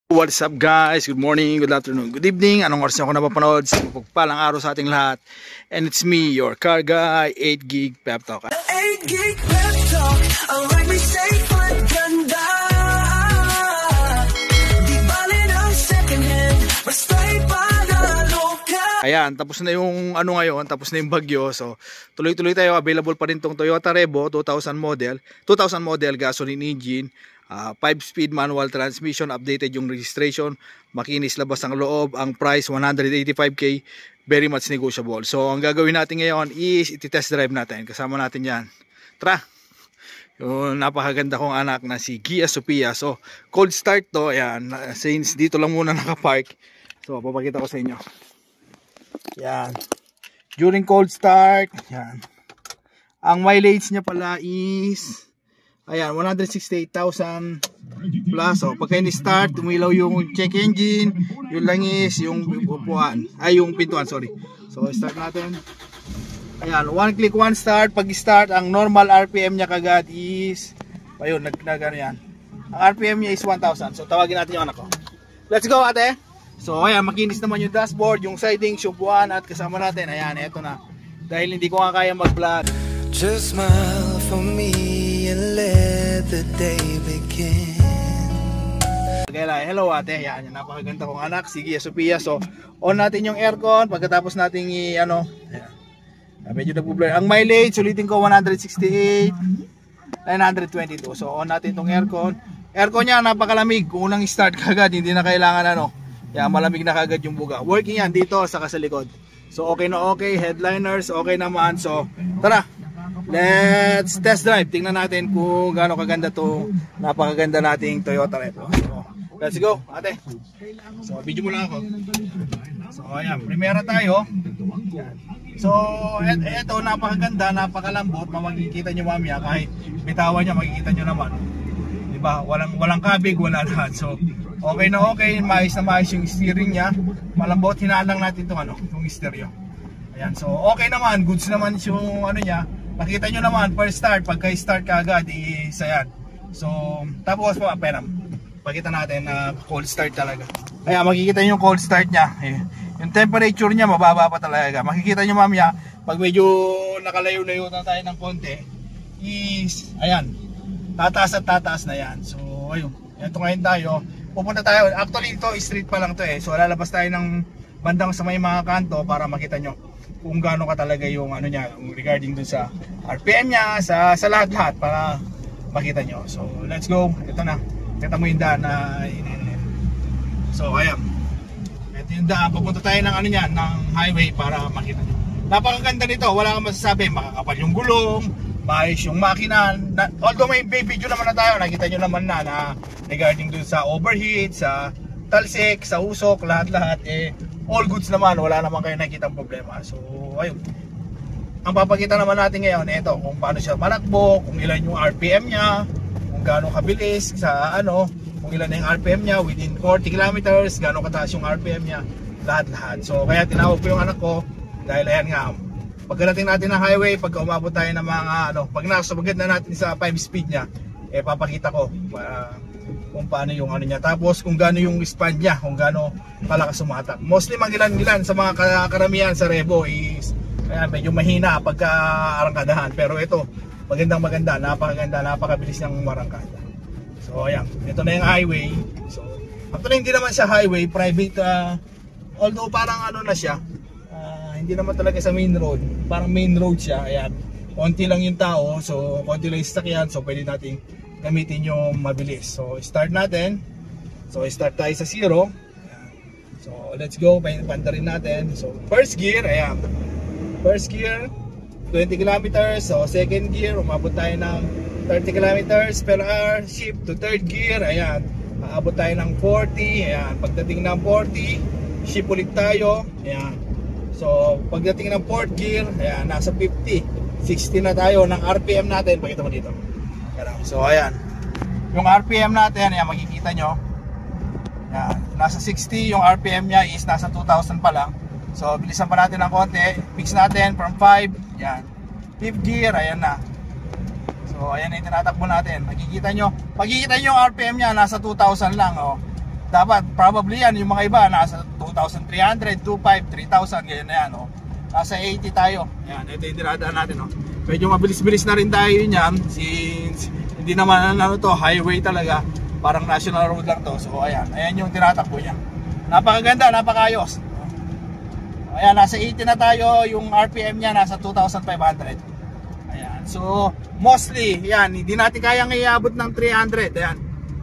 What's up guys? Good morning, good afternoon, good evening. Anong oras ako napapanood? Sa pagpalang araw sa ating lahat. And it's me, your car guy, 8 Gig Pep Talk. 8 Gig Pep Talk, ang ride may safe at ganda. Di bali ng second hand, basta'y panalo ka. Ayan, tapos na yung ano ngayon, tapos na yung bagyo. So, tuloy-tuloy tayo. Available pa rin tong Toyota Revo 2000 model gasoline engine. 5-speed manual transmission, updated yung registration, makinis labas ang loob, ang price 185k, very much negotiable. So ang gagawin natin ngayon is iti-test drive natin, kasama natin yan. Tara! Yung napakaganda kong anak na si Gia Sophia. So cold start to, ayan, since dito lang muna nakapark. So papakita ko sa inyo. Yan. During cold start, yan. Ang mileage niya pala is ayan, 168,000 plus. So, pagka ini-start, tumilaw yung check engine, yung langis, yung upuan, yung pintuan, sorry. So, start natin. Ayan, one click, one start. Pag-start, ang normal RPM niya kagad is, ayun, nag-ano yan. Ang RPM niya is 1,000. So, tawagin natin yung anak ko. Let's go, ate! So, ayan, makinis naman yung dashboard, yung sidings, yung upuan, at kasama natin. Ayan, eto na. Dahil hindi ko nga kaya mag-vlog. Just smile for me and let the day begin. Hello ate, yan yung napakaganda kong anak, si Gia Sophia. So, on natin yung aircon, pagkatapos natin i-ano, medyo nag-blur. Ang mileage, ulitin ko, 168, 922. So, on natin itong aircon. Aircon niya, napakalamig. Kung unang start kagad, hindi na kailangan ano. Yan, malamig na kagad yung buga. Working yan dito, saka sa likod. So, okay na okay. Headliners, okay naman. So, tara! Let's test drive. Tingnan natin kung gaano kaganda to napakaganda nating Toyota Revo. So, let's go, ate. So, video mo lang ako. So, ayan, primera tayo. So, eto napakaganda, napakalambot. Makikita nyo mamaya kahit bitawan niya, makikita nyo naman. Diba? Walang kabig, wala lahat. So, okay na okay, maayos na maayos yung steering niya. Malambot, hinaan lang natin itong itong stereo. Ayan, so okay naman, goods naman yung ano niya. Nakita nyo naman, first start, pagka-start ka agad, isa yan. So, tapos po, pakita natin na cold start talaga. Kaya makikita nyo yung cold start niya. Yung temperature niya, mababa pa talaga. Makikita nyo mamaya, pag medyo nakalayo-layo na tayo ng konti, is, ayan, tataas at tataas na yan. So, ayun, ito ngayon tayo. Pupunta tayo, actually ito, street pa lang to So, lalabas tayo ng bandang sa may mga kanto para makita nyo kung gaano ka talaga yung ano niya regarding dun sa RPM niya, sa lahat-lahat para makita nyo. So let's go. Ito na. Kita mo yung daan na so ayan. Ito yung daan. Papunta tayo ng ano niya, ng highway para makita nyo. Napakaganda nito. Wala kang masasabi. Makakapal yung gulong, maayos yung makina. Although may video naman na tayo, nakita nyo naman na regarding dun sa overheat, sa talsik, sa usok, lahat-lahat all goods naman, wala naman kayo nakikitang problema. So, ayun. Ang papakita naman natin ngayon, ito, kung paano siya malakbo, kung ilan yung RPM niya, kung gaano kabilis, sa ano, kung ilan yung RPM niya, within 40 kilometers, gaano kataas yung RPM niya, lahat-lahat. So, kaya tinawag ko yung anak ko, dahil ayan nga, pagdating natin ng highway, pagka umabot tayo ng mga, pag nasabagad na natin sa 5 speed niya, papakita ko, kung paano yung ano niya, tapos kung gaano yung span niya, kung gaano kalakas sumatak. Mostly magilan-gilan sa mga karamihan sa Revo is ayan, medyo mahina pagka arangkadahan, pero ito maganda, napakaganda, napakabilis ng marangkada. So ayan, ito na yung highway. So actually hindi naman siya highway, private, although parang ano na siya, hindi naman talaga sa main road, parang main road siya. Ayan, konti lang yung tao, so konti lang yung sasakyan, so pwede nating gamitin yung mabilis. So start natin. So start tayo sa 0. So let's go, panda rin natin. So first gear, ayan. First gear 20 kilometers. So second gear, umabot tayo ng 30 kilometers per hour. Shift to third gear, ayan. Aabot tayo ng 40. Ayan, pagdating ng 40, shift ulit tayo. Ayan. So pagdating ng fourth gear, ayan, nasa 50, 60 na tayo ng RPM natin. Pakita mo dito. So ayan, yung RPM natin, ayan, makikita nyo, ayan, nasa 60, yung RPM nya is nasa 2,000 pa lang. So bilisan pa natin ng konti, fix natin from 5, ayan, 5th gear, ayan na. So ayan yung tinatakbo natin. Makikita nyo yung RPM nya nasa 2,000 lang, oh. dapat probably yan, yung mga iba nasa 2,300, 2,500, 3,000, ganyan na yan, oh. Nasa 80 tayo. Ayan, ito yung dinadaan natin, oh. Medyo mabilis-bilis na rin tayo niyan since hindi naman ano to, highway talaga, parang national road lang to. So ayan, ayan yung tinatakbo niya. Napakaganda, napakayos. Ayan, nasa 80 na tayo, yung RPM niya nasa 2,500. Ayan, so mostly, yan, hindi natin kayang iabot ng 300, ayan.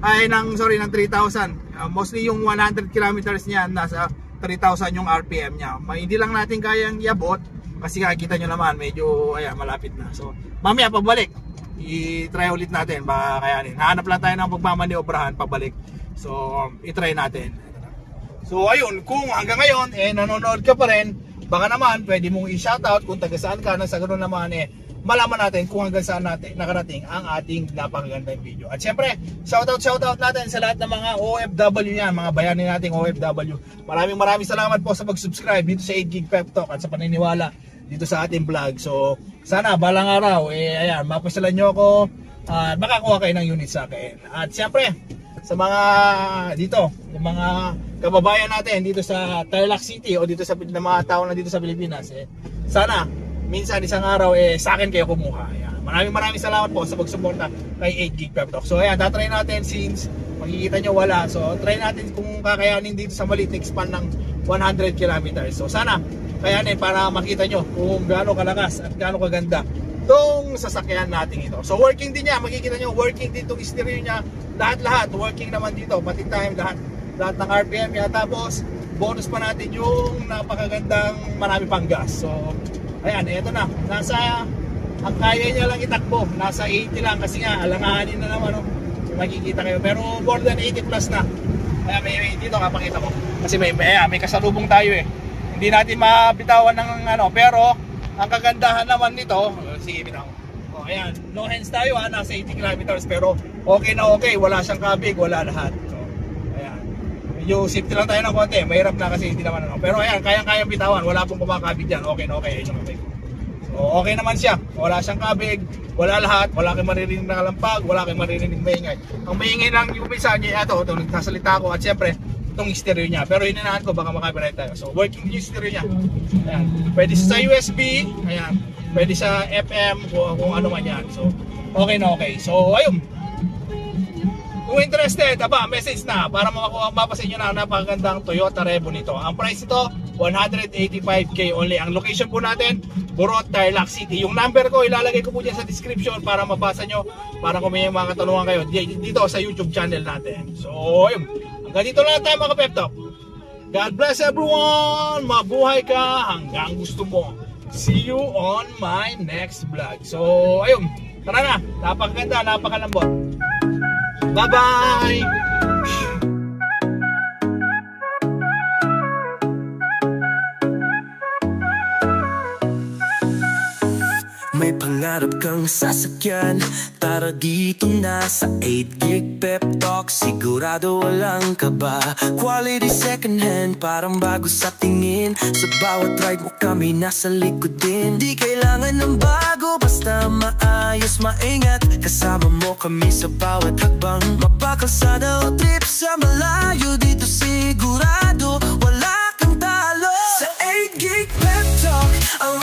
Ay, ng 3,000. Mostly yung 100 kilometers niya, nasa 3,000 yung RPM niya. Hindi lang natin kayang iabot, kasi kakita nyo naman, medyo, ayan, malapit na. So, mamaya pabalik, i-try ulit natin, baka kayanin. Hanap lang tayo ng pagmamaniobrahan pabalik. So, i-try natin. So, ayun, kung hanggang ngayon, nanonood ka pa rin, baka naman, pwede mong i-shoutout kung taga saan ka, nang sa ganoon naman, malaman natin kung hanggang saan natin nakarating ang ating napakagandang video. At syempre, shoutout natin sa lahat ng mga OFW yan, mga bayani nating OFW. Maraming salamat po sa pag-subscribe dito sa 8Gig Pep Talk at sa paniniwala dito sa ating vlog. So, sana balang araw, ayan, mapasyalan nyo ako at makakuha kayo ng unit sa akin. At syempre, sa mga dito, yung mga kababayan natin dito sa Tarlac City o dito sa mga tao na dito sa Pilipinas, sana minsan isang araw sa akin kayo kumuha. Ayan. Maraming salamat po sa pagsuporta kay 8Gig Pep Talk. So ayan, tatry natin since makikita nyo wala. So try natin kung kakayanin dito sa maliit na expand ng 100 kilometers. So sana kayanin para makita nyo kung gaano kalakas at gaano kaganda itong sasakyan natin ito. So working din niya, makikita nyo working dito itong stereo niya. Lahat working naman dito, pati time, lahat ng RPM niya. Tapos bonus pa natin yung napakagandang marami pang gas. So ayan, eto na. Ang kaya niya lang itakbo, nasa 80 lang kasi nga, alanganin na naman, makikita kayo. Pero more than 80 plus na. Kaya may dito kapakita ko. Kasi may kasalubong tayo Hindi natin mabitawan ng pero ang kagandahan naman nito, sige bitaw. Ayan, no hands tayo nasa 80 kilometers pero okay na okay, wala siyang kabig, wala lahat. So, ayan. Medyo safety lang tayo ng konti, mahirap na kasi hindi naman Pero ayan, kayang bitawan, wala pong kumakabig dyan, okay na okay. So, okay naman siya, wala siyang kabig, wala lahat, wala kayong maririnig na kalampag, wala kayong maririnig maingay. Ang maingay lang yung isa niya, ito, nagsasalita ko at syempre, itong stereo niya. Pero hinanahan ko, baka makapiright tayo. So, working yung stereo niya. Ayan. Pwede sa USB, ayan. Pwede sa FM, kung ano man yan. So, okay na okay. So, ayun. Kung interested, message na para mapasin nyo na ang napakagandang Toyota Revo nito. Ang price ito, 185k only. Ang location po natin, Burot, Tarlac City. Yung number ko, ilalagay ko po dyan sa description para mabasa nyo, para kung may mga katanungan kayo dito sa YouTube channel natin. So, ayun. Hanggang dito lang tayo mga Pep Talk. God bless everyone! Mabuhay ka hanggang gusto mo. See you on my next vlog. So, ayun. Tara na. Napakaganda, napakalambot. Bye-bye! May pangarap kang sasakyan, tara dito na sa 8Gig Pep Talk. Sigurado walang kaba, quality second hand, parang bago sa tingin. Sa bawat ride mo kami nasa likod din. Di kailangan ng bago, basta maayos, maingat. Kasama mo kami sa bawat hakbang. Mapakalsada o trip sa malayo, dito sigurado wala